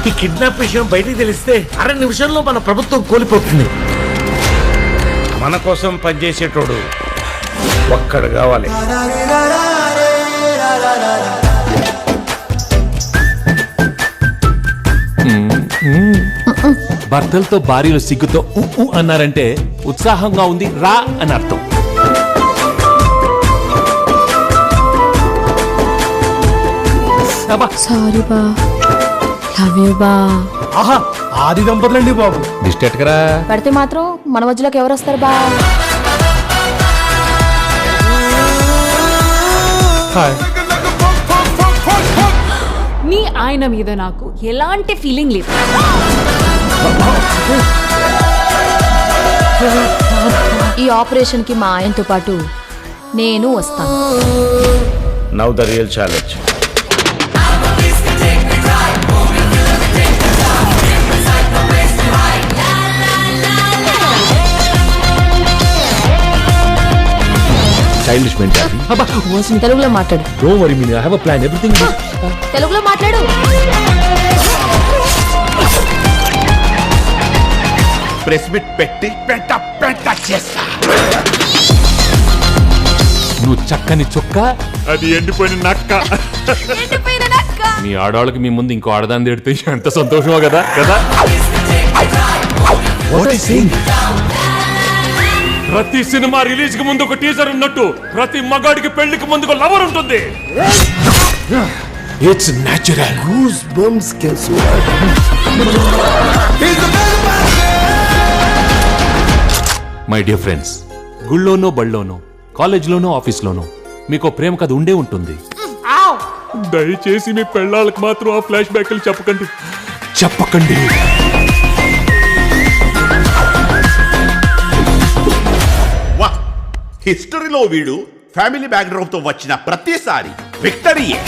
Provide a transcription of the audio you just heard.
ఈ కిడ్నాప్ విషయం బయటికి తెలిస్తే 6 నిమిషంలో మన ప్రభుత్వం కోల్పోతుంది. మన కోసం పనిచేసేటోడు ఒక్కడు కావాలి. భర్తలతో భార్యలు సిగ్గుతో అన్నారంటే ఉత్సాహంగా ఉంది రా అని అర్థం. సారీ బా, లవ్ యూ బా. ఆహా, ఆది దంపతులండి బాబు. దిష్టి ఎట్టకరా. పడితే మాత్రం మన మధ్యలోకి ఎవరు వస్తారు బా? హాయ్. మీ ఆయన మీద నాకు ఎలాంటి ఫీలింగ్ లేదు. ఈ ఆపరేషన్ కి మా ఆయనతో పాటు నేను వస్తాను. Now the real challenge. Childish mentality. అబ్బా తెలుగులో మాట్లాడు. Don't worry Meena, I have a plan. Everything తెలుగులో మాట్లాడు. ప్రెస్ మీట్ పెట్టి పెంట చేస్తా. నువ్వు చక్కని చొక్క, అది ఎండిపోయిన నక్క. మీ ఆడవాళ్ళకి మీ ముందు ఇంకో ఆడదాన్ని తిడితే ఎంత సంతోషమో కదా కదా. ప్రతి సినిమా రిలీజ్ కి ముందు ఒక టీజర్ ఉన్నట్టు ప్రతి మగాడికి పెళ్లికి ముందు ఒక లవర్ ఉంటుంది. It's natural. Goose bumps can swat. My dear friends, గుళ్ళోనో బళ్ళోనో కాలేజ్లోనో ఆఫీస్లోనో మీకు ప్రేమ కథ ఉండే ఉంటుంది. దయచేసి మీ పెళ్ళాళ్ళకి మాత్రం ఆ ఫ్లాష్ బ్యాక్లు చెప్పకండి. వా, హిస్టరీలో వీడు ఫ్యామిలీ బ్యాక్గ్రౌండ్ తో వచ్చిన ప్రతిసారి విక్టరీయే.